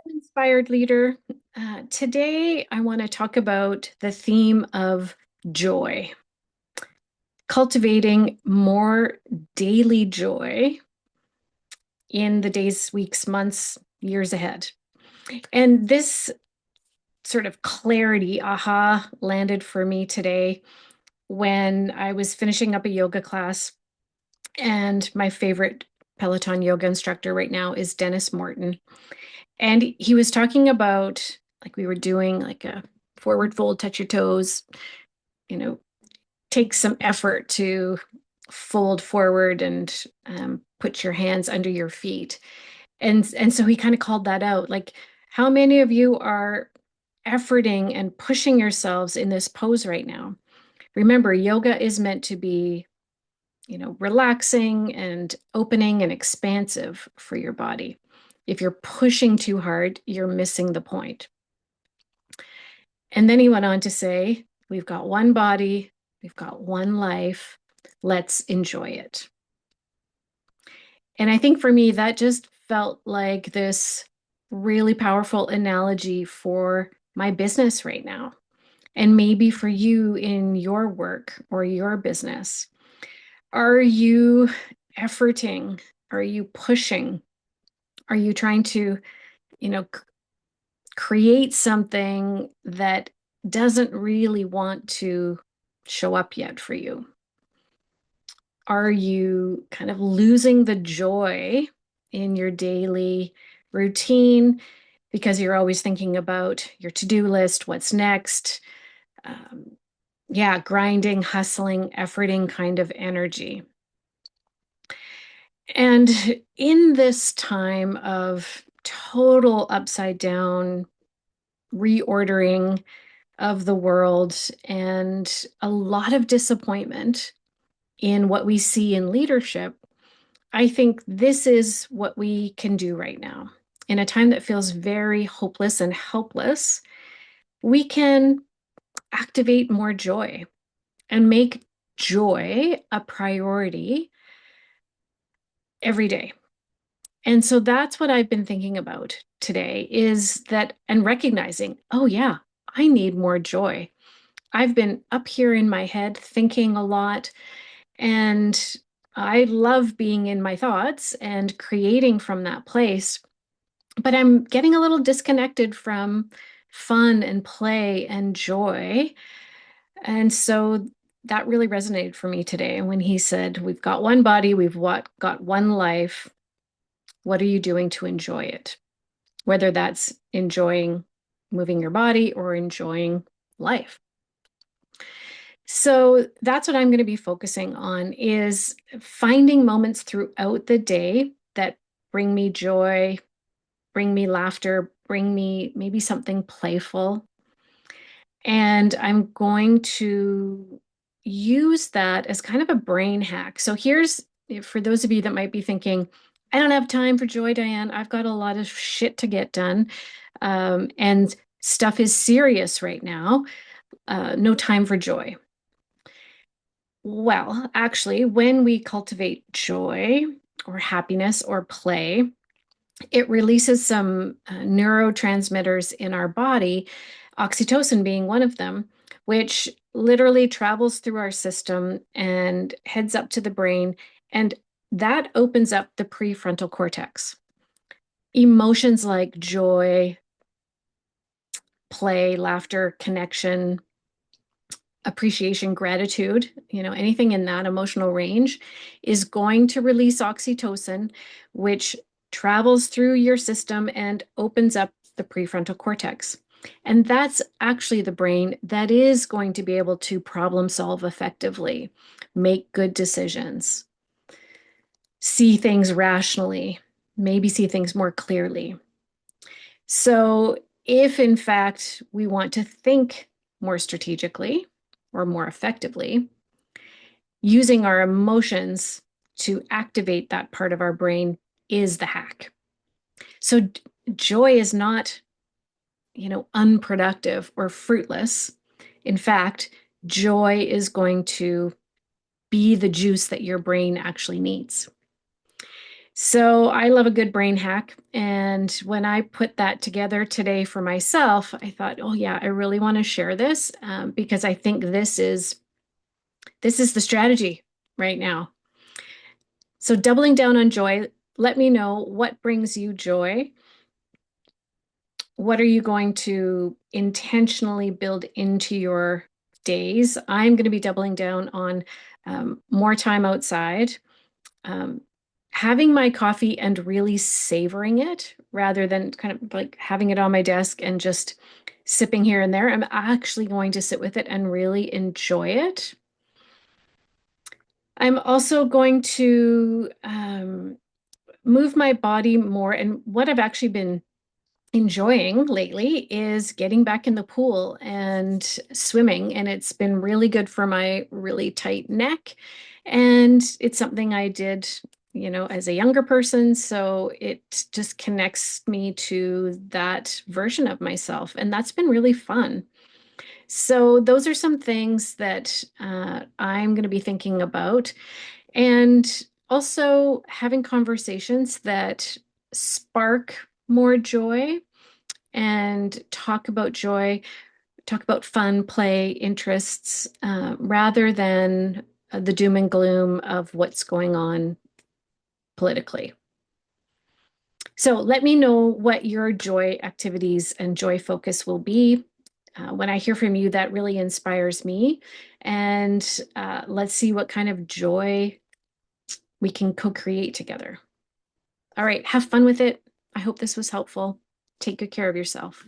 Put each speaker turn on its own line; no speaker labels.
Inspired leader. Today, I want to talk about the theme of joy, cultivating more daily joy in the days, weeks, months, years ahead. And this sort of clarity, aha, landed for me today when I was finishing up a yoga class. And my favorite Peloton yoga instructor right now is Dennis Morton. And he was talking about, like, we were doing like a forward fold, touch your toes, you know, take some effort to fold forward and put your hands under your feet. And so he kind of called that out. Like, how many of you are efforting and pushing yourselves in this pose right now? Remember, yoga is meant to be, relaxing and opening and expansive for your body. If you're pushing too hard, you're missing the point. And then he went on to say, we've got one body, we've got one life, let's enjoy it. And I think for me, that just felt like this really powerful analogy for my business right now. And maybe for you in your work or your business. Are you efforting? Are you pushing? Are you trying to, you know, create something that doesn't really want to show up yet for you? Are you kind of losing the joy in your daily routine because you're always thinking about your to-do list, what's next? Yeah, grinding, hustling, efforting kind of energy. And in this time of total upside down reordering of the world and a lot of disappointment in what we see in leadership, I think this is what we can do right now. In a time that feels very hopeless and helpless, we can activate more joy and make joy a priority every day. And so that's what I've been thinking about today is that, and recognizing, oh yeah, I need more joy. I've been up here in my head thinking a lot, and I love being in my thoughts and creating from that place. But I'm getting a little disconnected from fun and play and joy. And so that really resonated for me today. And when he said, we've got one body, we've got one life, what are you doing to enjoy it? Whether that's enjoying moving your body or enjoying life. So that's what I'm going to be focusing on is finding moments throughout the day that bring me joy, bring me laughter, bring me maybe something playful. And I'm going to use that as kind of a brain hack. So here's for those of you that might be thinking, I don't have time for joy, Diane. I've got a lot of shit to get done. And stuff is serious right now. No time for joy. Well, actually, when we cultivate joy or happiness or play, it releases some neurotransmitters in our body, oxytocin being one of them, which literally travels through our system and heads up to the brain. And that opens up the prefrontal cortex. Emotions like joy, play, laughter, connection, appreciation, gratitude, anything in that emotional range is going to release oxytocin, which travels through your system and opens up the prefrontal cortex. And that's actually the brain that is going to be able to problem solve effectively, make good decisions, see things rationally, maybe see things more clearly. So if in fact we want to think more strategically or more effectively, using our emotions to activate that part of our brain is the hack. So joy is not, unproductive or fruitless. In fact, joy is going to be the juice that your brain actually needs. So I love a good brain hack. And when I put that together today for myself, I thought, oh yeah, I really want to share this because I think this is the strategy right now. So doubling down on joy, let me know what brings you joy. What are you going to intentionally build into your days? I'm going to be doubling down on more time outside, um, having my coffee and really savoring it rather than kind of like having it on my desk and just sipping here and there. I'm actually going to sit with it and really enjoy it. I'm also going to move my body more. And what I've actually been enjoying lately is getting back in the pool and swimming. And it's been really good for my really tight neck. And it's something I did, as a younger person. So it just connects me to that version of myself. And that's been really fun. So those are some things that I'm going to be thinking about. And also having conversations that spark more joy and talk about joy, talk about fun, play, interests, rather than the doom and gloom of what's going on politically. So let me know what your joy activities and joy focus will be. When I hear from you, that really inspires me. And let's see what kind of joy we can co-create together. All right, have fun with it. I hope this was helpful. Take good care of yourself.